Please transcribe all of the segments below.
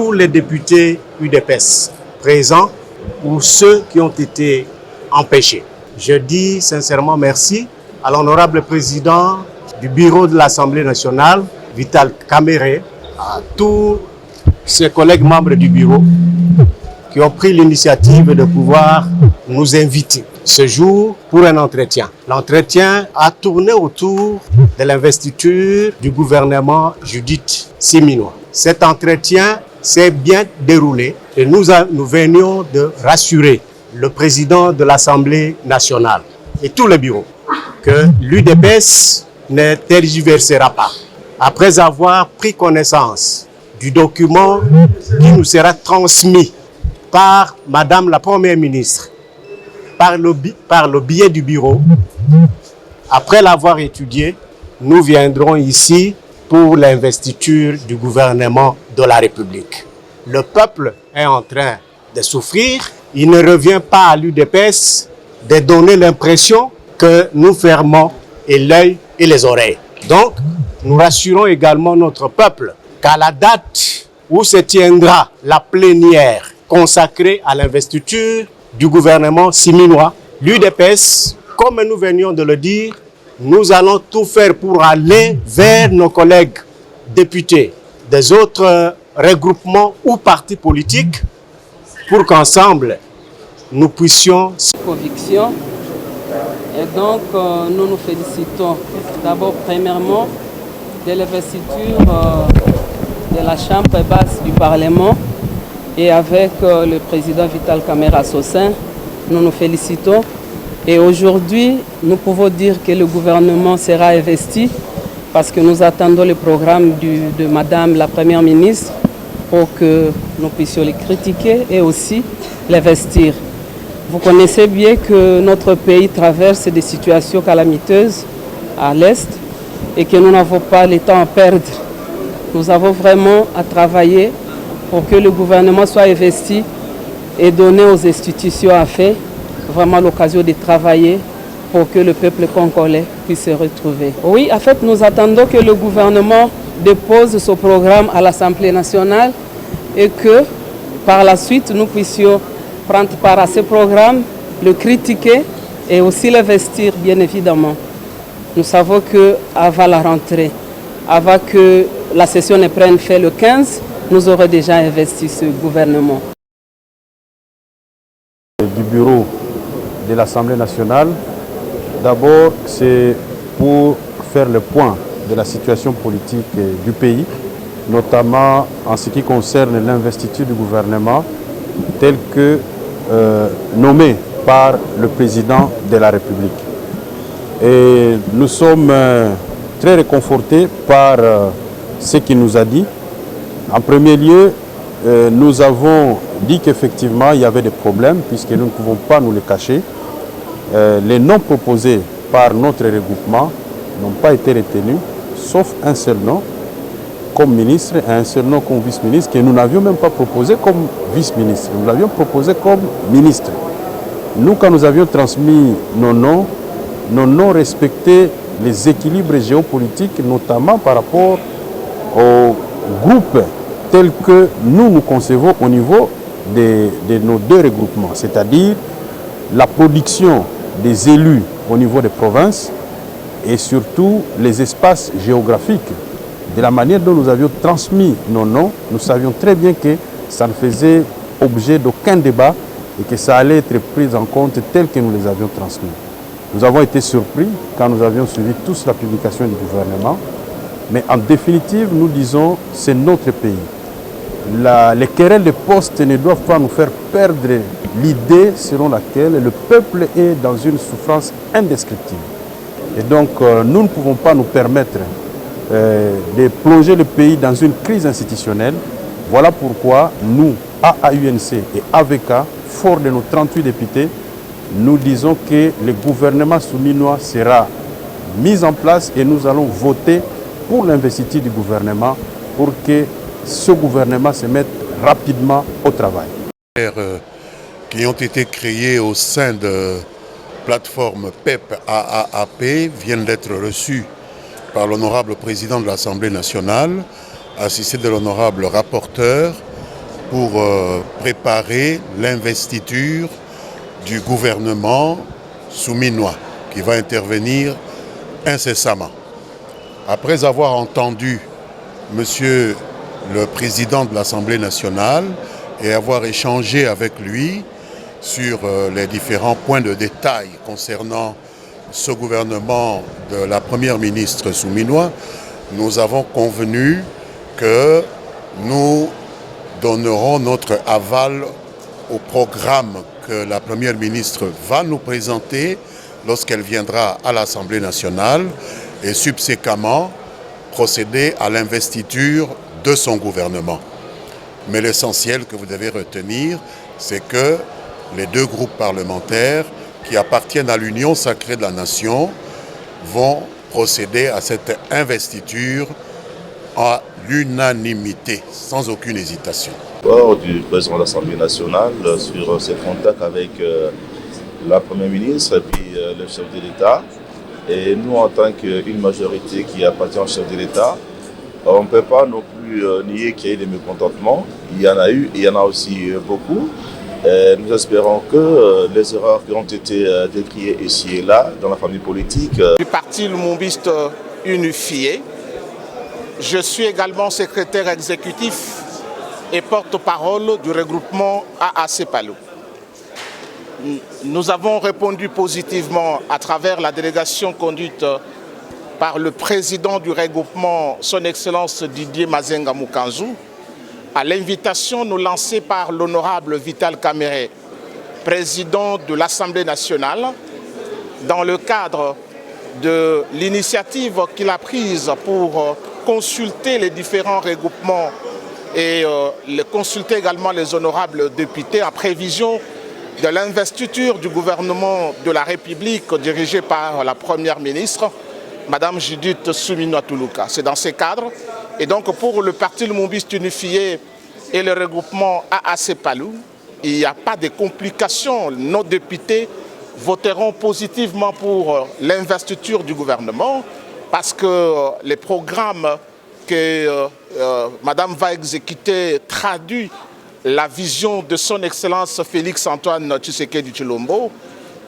tous les députés UDPS présents ou ceux qui ont été empêchés. Je dis sincèrement merci à l'honorable président du bureau de l'Assemblée nationale, Vital Kamerhe, à tous ses collègues membres du bureau qui ont pris l'initiative de pouvoir nous inviter ce jour pour un entretien. L'entretien a tourné autour de l'investiture du gouvernement Judith Suminwa. Cet entretien s'est bien déroulé et nous venions de rassurer le président de l'Assemblée nationale et tous les bureaux que l'UDPS ne tergiversera pas. Après avoir pris connaissance du document qui nous sera transmis par Madame la Première ministre, par le biais du bureau, après l'avoir étudié, nous viendrons ici pour l'investiture du gouvernement de la République. Le peuple est en train de souffrir. Il ne revient pas à l'UDPS de donner l'impression que nous fermons l'œil et les oreilles. Donc, nous rassurons également notre peuple qu'à la date où se tiendra la plénière consacrée à l'investiture du gouvernement Suminwa, l'UDPS, comme nous venions de le dire, nous allons tout faire pour aller vers nos collègues députés des autres regroupements ou partis politiques pour qu'ensemble, nous puissions... Conviction. Et donc, nous nous félicitons d'abord, premièrement, de l'investiture de la Chambre basse du Parlement et avec le président Vital Kamerhe Sossin, nous nous félicitons. Et aujourd'hui, nous pouvons dire que le gouvernement sera investi parce que nous attendons le programme de Madame la Première ministre pour que nous puissions les critiquer et aussi l'investir. Vous connaissez bien que notre pays traverse des situations calamiteuses à l'Est et que nous n'avons pas le temps à perdre. Nous avons vraiment à travailler pour que le gouvernement soit investi et donner aux institutions à faire vraiment l'occasion de travailler pour que le peuple congolais puisse se retrouver. Oui, en fait, nous attendons que le gouvernement dépose ce programme à l'Assemblée nationale et que par la suite, nous puissions prendre part à ce programme, le critiquer et aussi l'investir, bien évidemment. Nous savons qu'avant la rentrée, avant que la session ne prenne fin le 15, nous aurons déjà investi ce gouvernement. Du bureau de l'Assemblée nationale, d'abord c'est pour faire le point de la situation politique du pays, notamment en ce qui concerne l'investiture du gouvernement tel que nommé par le président de la République. Et nous sommes très réconfortés par ce qu'il nous a dit. En premier lieu, nous avons dit qu'effectivement il y avait des problèmes puisque nous ne pouvons pas nous les cacher. Les noms proposés par notre regroupement n'ont pas été retenus, sauf un seul nom comme ministre et un seul nom comme vice-ministre que nous n'avions même pas proposé comme vice-ministre. Nous l'avions proposé comme ministre. Nous, quand nous avions transmis nos noms respectaient les équilibres géopolitiques, notamment par rapport aux groupes tels que nous concevons au niveau de nos deux regroupements, c'est-à-dire la production des élus au niveau des provinces et surtout les espaces géographiques. De la manière dont nous avions transmis nos noms, nous savions très bien que ça ne faisait objet d'aucun débat et que ça allait être pris en compte tel que nous les avions transmis. Nous avons été surpris quand nous avions suivi tous la publication du gouvernement, mais en définitive, nous disons c'est notre pays. Les querelles de postes ne doivent pas nous faire perdre l'idée selon laquelle le peuple est dans une souffrance indescriptible. Et donc, nous ne pouvons pas nous permettre de plonger le pays dans une crise institutionnelle. Voilà pourquoi nous, AAUNC et AVK, forts de nos 38 députés, nous disons que le gouvernement Suminwa sera mis en place et nous allons voter pour l'investiture du gouvernement pour que ce gouvernement se mette rapidement au travail. Qui ont été créés au sein de plateforme PEP-AAAP viennent d'être reçus par l'honorable président de l'Assemblée nationale, assisté de l'honorable rapporteur pour préparer l'investiture du gouvernement souminois qui va intervenir incessamment. Après avoir entendu Monsieur le Président de l'Assemblée nationale et avoir échangé avec lui sur les différents points de détail concernant ce gouvernement de la Première ministre souminois, nous avons convenu que nous donnerons notre aval au programme que la Première ministre va nous présenter lorsqu'elle viendra à l'Assemblée nationale et subséquemment procéder à l'investiture de son gouvernement. Mais l'essentiel que vous devez retenir, c'est que les deux groupes parlementaires qui appartiennent à l'Union sacrée de la nation vont procéder à cette investiture à l'unanimité, sans aucune hésitation. Du président de l'Assemblée nationale sur ses contacts avec la Première ministre et puis le chef de l'État. Et nous, en tant qu'une majorité qui appartient au chef de l'État, on ne peut pas non plus nier qu'il y ait des mécontentements. Il y en a eu et il y en a aussi beaucoup. Et nous espérons que les erreurs qui ont été décriées ici et là dans la famille politique. Du parti lumumbiste unifié, je suis également secrétaire exécutif et porte-parole du regroupement AAC Palou. Nous avons répondu positivement à travers la délégation conduite par le président du regroupement, son Excellence Didier Mazenga Mukanzu, à l'invitation nous lancée par l'honorable Vital Kamerhe, président de l'Assemblée nationale, dans le cadre de l'initiative qu'il a prise pour consulter les différents regroupements et consulter également les honorables députés en prévision de l'investiture du gouvernement de la République dirigé par la Première ministre, Madame Judith Suminwa Tuluka. C'est dans ces cadres. Et donc pour le Parti lumumbiste unifié et le regroupement AAC Palou, il n'y a pas de complications. Nos députés voteront positivement pour l'investiture du gouvernement parce que les programmes que Madame va exécuter traduit la vision de son Excellence Félix-Antoine Tshisekedi Tshilombo,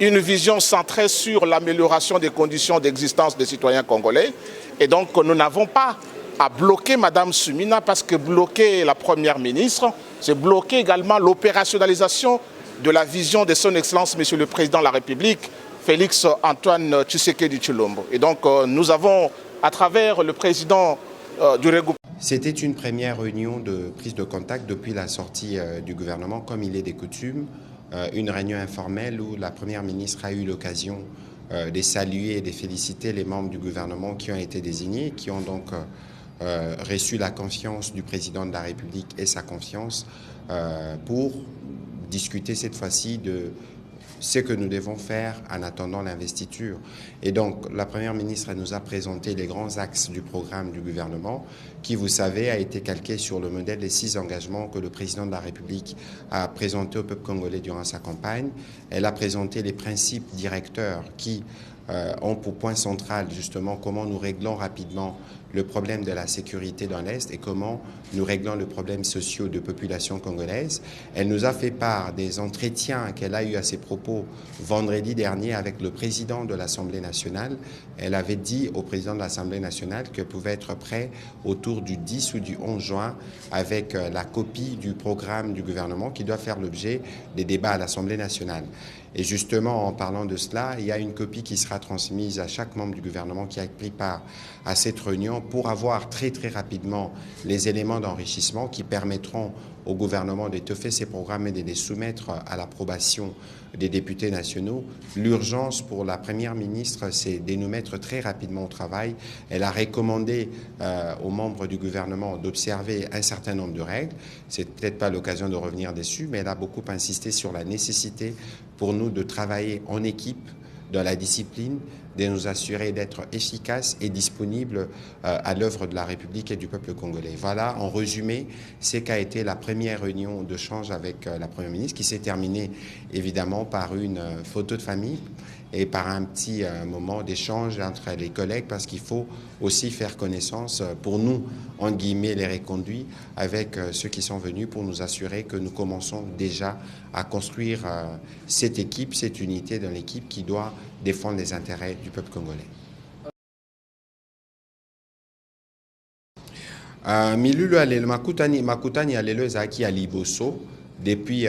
une vision centrée sur l'amélioration des conditions d'existence des citoyens congolais. Et donc nous n'avons pas à bloquer Madame Soumina parce que bloquer la Première ministre, c'est bloquer également l'opérationnalisation de la vision de son Excellence Monsieur le Président de la République, Félix-Antoine Tshisekedi Tshilombo. Et donc nous avons, à travers le président du regroupement. C'était une première réunion de prise de contact depuis la sortie du gouvernement, comme il est des coutumes, une réunion informelle où la Première ministre a eu l'occasion de saluer et de féliciter les membres du gouvernement qui ont été désignés, qui ont donc reçu la confiance du président de la République et sa confiance pour discuter cette fois-ci de ce que nous devons faire en attendant l'investiture. Et donc, la Première ministre nous a présenté les grands axes du programme du gouvernement qui, vous savez, a été calqué sur le modèle des 6 engagements que le président de la République a présentés au peuple congolais durant sa campagne. Elle a présenté les principes directeurs qui ont pour point central justement comment nous réglons rapidement le problème de la sécurité dans l'Est et comment nous réglons le problème social de population congolaise. Elle nous a fait part des entretiens qu'elle a eus à ses propos vendredi dernier avec le président de l'Assemblée nationale. Elle avait dit au président de l'Assemblée nationale qu'elle pouvait être prête autour du 10 ou du 11 juin avec la copie du programme du gouvernement qui doit faire l'objet des débats à l'Assemblée nationale. Et justement, en parlant de cela, il y a une copie qui sera transmise à chaque membre du gouvernement qui a pris part à cette réunion pour avoir très rapidement les éléments d'enrichissement qui permettront au gouvernement d'étoffer ces programmes et de les soumettre à l'approbation des députés nationaux. L'urgence pour la Première ministre, c'est de nous mettre très rapidement au travail. Elle a recommandé aux membres du gouvernement d'observer un certain nombre de règles. C'est peut-être pas l'occasion de revenir dessus, mais elle a beaucoup insisté sur la nécessité pour nous de travailler en équipe, dans la discipline, de nous assurer d'être efficaces et disponibles à l'œuvre de la République et du peuple congolais. Voilà, en résumé, c'est qu'a été la première réunion de change avec la Première ministre, qui s'est terminée évidemment par une photo de famille et par un petit moment d'échange entre les collègues, parce qu'il faut aussi faire connaissance pour nous, entre guillemets, les reconduits, avec ceux qui sont venus pour nous assurer que nous commençons déjà à construire cette équipe, cette unité dans l'équipe qui doit défendre les intérêts du peuple congolais. Milulu makutani alelo ezalaki ya liboso depuis